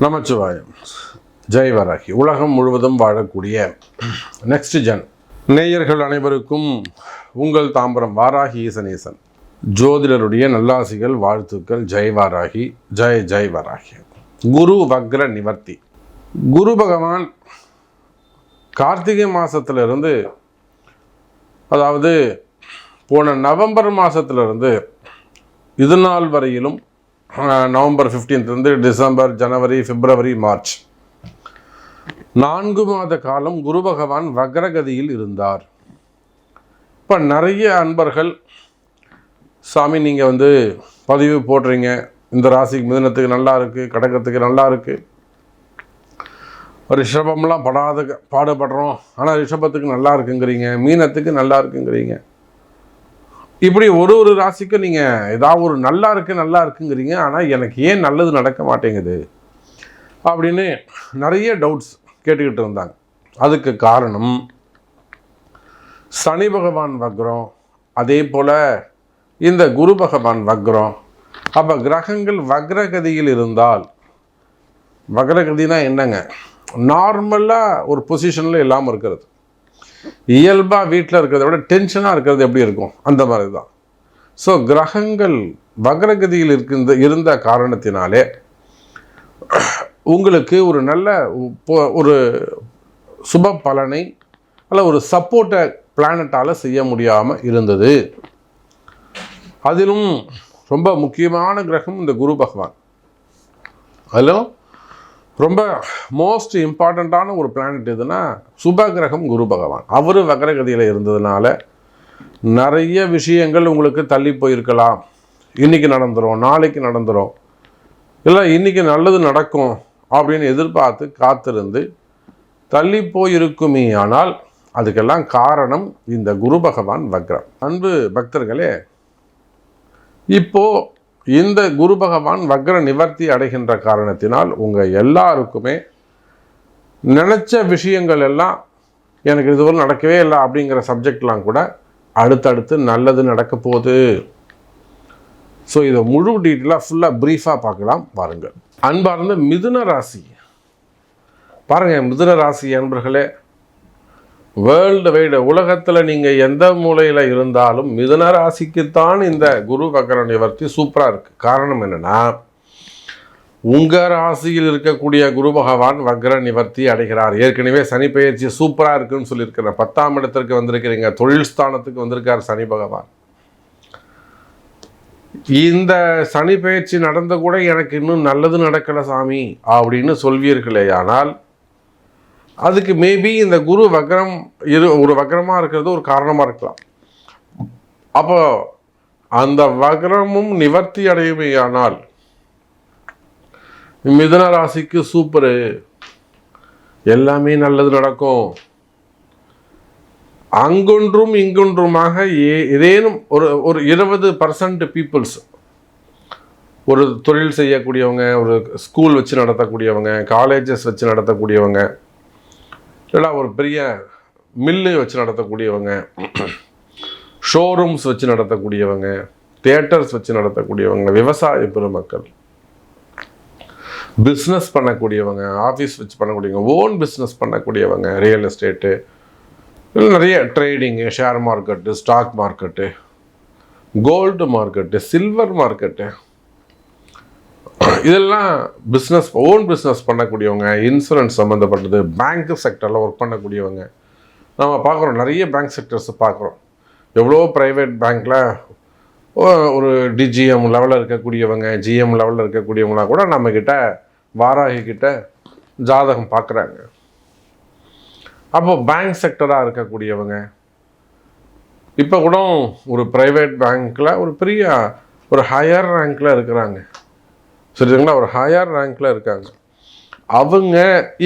நமச்சிவாயம். ஜெய் வராகி. உலகம் முழுவதும் வாழக்கூடிய நெக்ஸ்ட் ஜென் நேயர்கள் அனைவருக்கும் உங்கள் தாம்பரம் வாராகி ஈசனேசன் ஜோதிடருடைய நல்லாசிகள், வாழ்த்துக்கள். ஜெய் வாராகி, ஜெய் ஜெய் வராகி. குரு வக்ர நிவர்த்தி. குரு பகவான் கார்த்திகை மாதத்திலிருந்து, அதாவது போன நவம்பர் மாதத்திலிருந்து இது நாள் வரையிலும், நவம்பர் 15 டிசம்பர், ஜனவரி, பிப்ரவரி, மார்ச் 4 மாத காலம் குரு பகவான் வக்ரகதியில் இருந்தார். இப்போ நிறைய அன்பர்கள், சாமி நீங்கள் பதிவு போடுறீங்க, இந்த ராசிக்கு மிதுனத்துக்கு நல்லா இருக்குது, கடகத்துக்கு நல்லா இருக்குது, ரிஷபம்லாம் பாடுபடுறோம் ஆனால் ரிஷபத்துக்கு நல்லா இருக்குங்கிறீங்க, மீனத்துக்கு நல்லா இருக்குங்கிறீங்க. இப்படி ஒரு ராசிக்கு நீங்கள் ஏதாவது ஒரு நல்லா இருக்குங்கிறீங்க, ஆனால் எனக்கு ஏன் நல்லது நடக்க மாட்டேங்குது அப்படின்னு நிறைய டவுட்ஸ் கேட்டுக்கிட்டு இருந்தாங்க. அதுக்கு காரணம் சனி பகவான் வக்ரம், அதே போல் இந்த குரு பகவான் வக்ரம். அப்போ கிரகங்கள் வக்ரகதியில் இருந்தால், வக்ரகதினா என்னங்க, நார்மலாக ஒரு பொசிஷனில் இல்லாமல் இருக்கிறது, இயல்பாக வீட்டில் இருக்கிறத விட டென்ஷனாக இருக்கிறது எப்படி இருக்கும், அந்த மாதிரி தான். ஸோ கிரகங்கள் வக்ரகதியில் இருந்த காரணத்தினாலே உங்களுக்கு ஒரு நல்ல ஒரு சுப பலனை அல்ல ஒரு சப்போர்ட்டை பிளானட்டால் செய்ய முடியாமல் இருந்தது. அதிலும் ரொம்ப முக்கியமான கிரகம் இந்த குரு பகவான். அதிலும் ரொம்ப மோஸ்ட் இம்பார்ட்டண்ட்டான ஒரு பிளானட் எதுனா சுப கிரகம் குரு பகவான். அவர் வக்ரகதியில் இருந்ததுனால நிறைய விஷயங்கள் உங்களுக்கு தள்ளி போயிருக்கலாம். இன்றைக்கி நடந்துடும், நாளைக்கு நடந்துடும், இல்லை இன்றைக்கி நல்லது நடக்கும் அப்படின்னு எதிர்பார்த்து காத்திருந்து தள்ளி போயிருக்குமே. ஆனால் அதுக்கெல்லாம் காரணம் இந்த குரு பகவான் வக்ரம். அன்பு பக்தர்களே, இப்போது இந்த குரு பகவான் வக்ர நிவர்த்தி அடைகின்ற காரணத்தினால் உங்கள் எல்லாருக்குமே நினச்ச விஷயங்கள் எல்லாம், எனக்கு இதுவரை நடக்கவே இல்லை அப்படிங்கிற சப்ஜெக்ட்லாம் கூட அடுத்தடுத்து நல்லது நடக்க போகுது. ஸோ இதை முழு டீட்டெயிலாக ஃபுல்லாக ப்ரீஃபாக பார்க்கலாம் பாருங்கள். அன்பார்ந்த மிதுன ராசி பாருங்கள். மிதுன ராசி அன்பர்களே, வேர்ல்டு வைடு உலகத்தில் நீங்கள் எந்த மூலையில் இருந்தாலும் மிதுன ராசிக்குத்தான் இந்த குரு வக்ர நிவர்த்தி சூப்பராக இருக்குது. காரணம் என்னென்னா, உங்கள் ராசியில் இருக்கக்கூடிய குரு பகவான் வக்ர நிவர்த்தி அடைகிறார். ஏற்கனவே சனி பெயர்ச்சி சூப்பராக இருக்குன்னு சொல்லியிருக்கிறேன். 10ஆம் இடத்திற்கு வந்திருக்கிறீங்க, தொழில் ஸ்தானத்துக்கு வந்திருக்கார் சனி பகவான். இந்த சனி பெயர்ச்சி நடந்த கூட எனக்கு இன்னும் நல்லது நடக்கலை சாமி அப்படின்னு சொல்வீர்களே, ஆனால் அதுக்கு மேபி இந்த குரு வக்ரம் ஒரு வக்ரமாக இருக்கிறது ஒரு காரணமாக இருக்கலாம். அப்போ அந்த வக்ரமும் நிவர்த்தி அடையுமையானால் மிதுன ராசிக்கு சூப்பரு, எல்லாமே நல்லது நடக்கும். அங்கொன்றும் இங்கொன்றுமாக ஏதேனும் ஒரு 20% பீப்புள்ஸ், ஒரு தொழில் செய்யக்கூடியவங்க, ஒரு ஸ்கூல் வச்சு நடத்தக்கூடியவங்க, காலேஜஸ் வச்சு நடத்தக்கூடியவங்க, இல்லைனா ஒரு பெரிய மில்லு வச்சு நடத்தக்கூடியவங்க, ஷோரூம்ஸ் வச்சு நடத்தக்கூடியவங்க, தியேட்டர்ஸ் வச்சு நடத்தக்கூடியவங்க, விவசாய பெருமக்கள், பிஸ்னஸ் பண்ணக்கூடியவங்க, ஆஃபீஸ் வச்சு பண்ணக்கூடியவங்க, ஓன் பிஸ்னஸ் பண்ணக்கூடியவங்க, ரியல் எஸ்டேட்டு, நிறைய trading, share market, stock market, gold market, silver market, இதெல்லாம் பிஸ்னஸ், ஓன் பிஸ்னஸ் பண்ணக்கூடியவங்க, இன்சூரன்ஸ் சம்மந்தப்பட்டது, பேங்க் செக்டரில் ஒர்க் பண்ணக்கூடியவங்க நம்ம பார்க்குறோம். நிறைய பேங்க் செக்டர்ஸ் பார்க்குறோம். எவ்வளோ ப்ரைவேட் பேங்க்கில் ஒரு டிஜிஎம் லெவலில் இருக்கக்கூடியவங்க, ஜிஎம் லெவலில் இருக்கக்கூடியவங்களாம் கூட நம்மக்கிட்ட வாராகி கிட்ட ஜாதகம் பார்க்குறாங்க. அப்போ பேங்க் செக்டராக இருக்கக்கூடியவங்க இப்போ கூட ஒரு ப்ரைவேட் பேங்க்கில் ஒரு பெரிய ஒரு ஹையர் ரேங்க்கில் இருக்கிறாங்க, சரிங்களா, ஒரு ஹையர் ரேங்க்கில் இருக்காங்க. அவங்க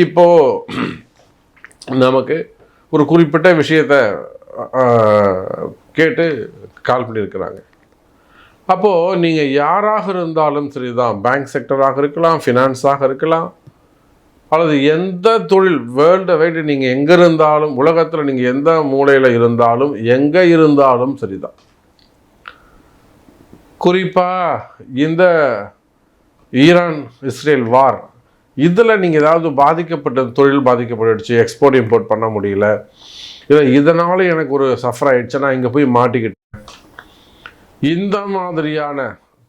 இப்போது நமக்கு ஒரு குறிப்பிட்ட விஷயத்தை கேட்டு கால் பண்ணியிருக்கிறாங்க. அப்போது நீங்கள் யாராக இருந்தாலும் சரி தான், பேங்க் செக்டராக இருக்கலாம், ஃபினான்ஸாக இருக்கலாம், அல்லது எந்த தொழில் வேர்ல்டு வைடு நீங்கள் எங்கே இருந்தாலும், உலகத்தில் நீங்கள் எந்த மூலையில் இருந்தாலும், எங்கே இருந்தாலும் சரிதான். குறிப்பாக இந்த ஈரான் இஸ்ரேல் வார் இதில் நீங்கள் ஏதாவது பாதிக்கப்பட்ட தொழில் பாதிக்கப்பட்டுடுச்சு, எக்ஸ்போர்ட் இம்போர்ட் பண்ண முடியல, இதனால் எனக்கு ஒரு சஃபர் ஆயிடுச்சு, நான் இங்கே போய் மாட்டிக்கிட்டேன், இந்த மாதிரியான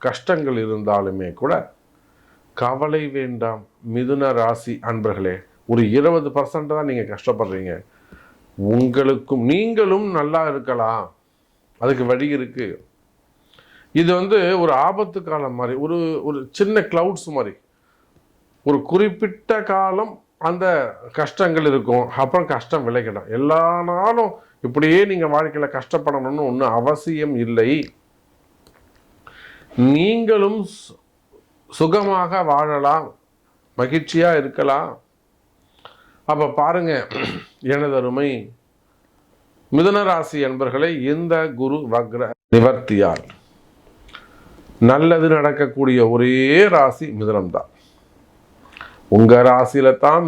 கஷ்டங்கள் இருந்தாலுமே கூட கவலை வேண்டாம். மிதுன ராசி அன்பர்களே, ஒரு 20% தான் நீங்கள் கஷ்டப்படுறீங்க. நீங்களும் நல்லா இருக்கலாம், அதுக்கு வழி இருக்கு. இது ஒரு ஆபத்து காலம் மாதிரி, ஒரு சின்ன கிளவுட்ஸ் மாதிரி. ஒரு குறிப்பிட்ட காலம் அந்த கஷ்டங்கள் இருக்கும், அப்புறம் கஷ்டம் விலகிடும். எல்லா நாளும் இப்படியே நீங்கள் வாழ்க்கையில் கஷ்டப்படணும்னு ஒன்றும் அவசியம் இல்லை. நீங்களும் சுகமாக வாழலாம், மகிழ்ச்சியாக இருக்கலாம். அப்போ பாருங்க எனது அருமை மிதுன ராசி என்பர்களை, இந்த குரு வக்ர நிவர்த்தியால் நல்லது நடக்கக்கூடிய ஒரே ராசி மிதுனம் தான். உங்கள் ராசியில தான்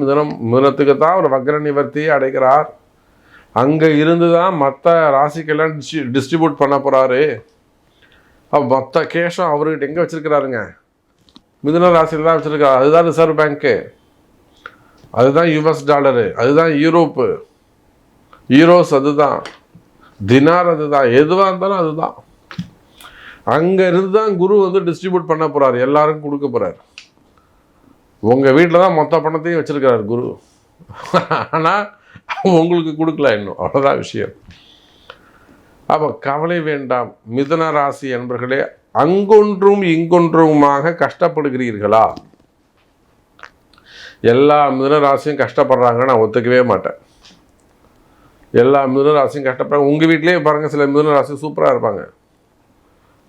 மிதுனத்துக்கு தான் ஒரு வக்ர நிவர்த்தியை அடைகிறார். அங்கே இருந்து தான் மற்ற ராசிக்கெல்லாம் டிஸ்ட்ரிபியூட் பண்ண போகிறாரு. மொத்த கேஷம் அவர்கிட்ட எங்கே வச்சுருக்கிறாருங்க? மிதுன ராசியில் தான் வச்சுருக்காரு. அதுதான் ரிசர்வ் பேங்க்கு, அதுதான் யுஎஸ் டாலரு, அதுதான் யூரோப்பு ஈரோஸ், அதுதான் தினார், அதுதான் எதுவாக இருந்தாலும் அதுதான். அங்கே இருந்து தான் குரு டிஸ்ட்ரிபியூட் பண்ண போகிறார், எல்லாருக்கும் கொடுக்க போகிறார். உங்கள் வீட்டில் தான் மொத்த பணத்தையும் வச்சுருக்கிறார் குரு, ஆனால் உங்களுக்கு கொடுக்கல இன்னும், அவ்வளோதான் விஷயம். அப்போ கவலை வேண்டாம் மிதுன ராசி என்பர்களே. அங்கொன்றும் இங்கொன்றுமாக கஷ்டப்படுகிறீர்களா? எல்லா மிதுன ராசியும் கஷ்டப்படுறாங்க, நான் ஒத்துக்கவே மாட்டேன். எல்லா மிதுன ராசியும் கஷ்டப்படுறாங்க. உங்கள் வீட்லேயே பாருங்கள், சில மிதுன ராசி சூப்பராக இருப்பாங்க.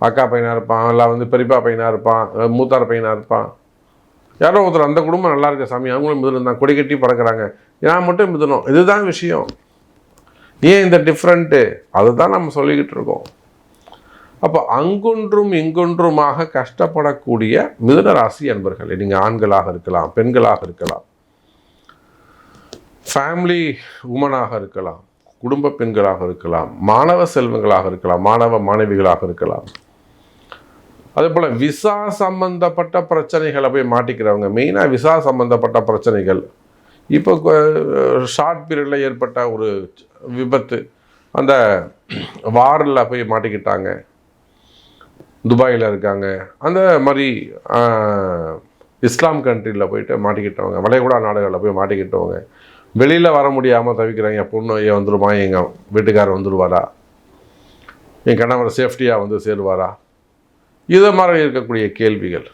அக்கா பையனாக இருப்பான், இல்லை பெரியப்பா பையனாக இருப்பான், மூத்தார் பையனாக இருப்பான். யாரோ ஒருத்தர் அந்த குடும்பம் நல்லா இருக்க சாமி, அவங்களும் மிதுனம் தான், கொடி கட்டி பறக்கிறாங்க, நான் மட்டும் மிதுனம். இதுதான் விஷயம். ஏன் இந்த டிஃப்ரெண்ட்டு? அதுதான் நம்ம சொல்லிக்கிட்டு இருக்கோம். அப்போ அங்கொன்றும் இங்கொன்றுமாக கஷ்டப்படக்கூடிய மிதுன ராசி அன்பர்களே, நீங்கள் ஆண்களாக இருக்கலாம், பெண்களாக இருக்கலாம், ஃபேமிலி உமனாக இருக்கலாம், குடும்ப பெண்களாக இருக்கலாம், மாணவ செல்வங்களாக இருக்கலாம், மாணவ மாணவிகளாக இருக்கலாம். அதே போல் விசா சம்பந்தப்பட்ட பிரச்சனைகளை போய் மாட்டிக்கிறவங்க, மெயினாக விசா சம்பந்தப்பட்ட பிரச்சனைகள். இப்போ ஷார்ட் பீரியடில் ஏற்பட்ட ஒரு விபத்து, அந்த வாரில் போய் மாட்டிக்கிட்டாங்க, துபாயில் இருக்காங்க, அந்த மாதிரி இஸ்லாம் கண்ட்ரியில் போயிட்டு மாட்டிக்கிட்டவங்க, வளைகுடா நாடுகளில் போய் மாட்டிக்கிட்டவங்க, வெளியில் வர முடியாமல் தவிக்கிறாங்க. பொண்ணு வந்துடுமா, எங்கள் வீட்டுக்காரர் வந்துடுவாரா, என் கணவர் சேஃப்டியாக சேருவாரா, இதை மாதிரி இருக்கக்கூடிய கேள்விகள்.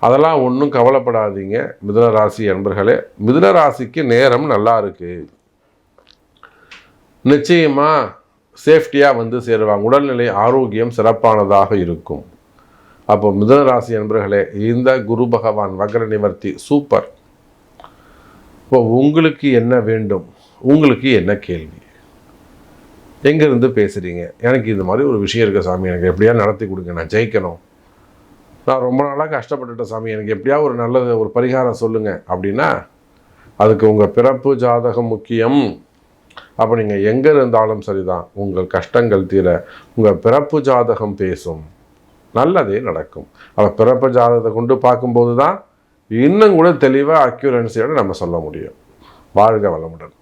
அதெல்லாம் ஒன்றும் கவலைப்படாதீங்க மிதுன ராசி அன்பர்களே. மிதுன ராசிக்கு நேரம் நல்லா இருக்கு, நிச்சயமாக சேஃப்டியாக சேருவாங்க, உடல்நிலை ஆரோக்கியம் சிறப்பானதாக இருக்கும். அப்போ மிதுன ராசி அன்பர்களே, இந்த குரு பகவான் வக்ர நிவர்த்தி சூப்பர். இப்போ உங்களுக்கு என்ன வேண்டும், உங்களுக்கு என்ன கேள்வி, எங்கேருந்து பேசுகிறீங்க? எனக்கு இந்த மாதிரி ஒரு விஷயம் இருக்குது சாமி, எனக்கு எப்படியா நடத்தி கொடுங்க, நான் ஜெயிக்கணும், நான் ரொம்ப நாளாக கஷ்டப்பட்டுட்டேன் சாமி, எனக்கு எப்படியா ஒரு நல்லது ஒரு பரிகாரம் சொல்லுங்கள் அப்படின்னா, அதுக்கு உங்கள் பிறப்பு ஜாதகம் முக்கியம். அப்போ நீங்கள் எங்கே இருந்தாலும் சரிதான், உங்கள் கஷ்டங்கள் தீர உங்கள் பிறப்பு ஜாதகம் பேசும், நல்லதே நடக்கும். அப்போ பிறப்பு ஜாதகத்தை கொண்டு பார்க்கும்போது தான் இன்னும் கூட தெளிவாக அக்யூரன்சியோடு நம்ம சொல்ல முடியும். வாழ்க வளமுடன்.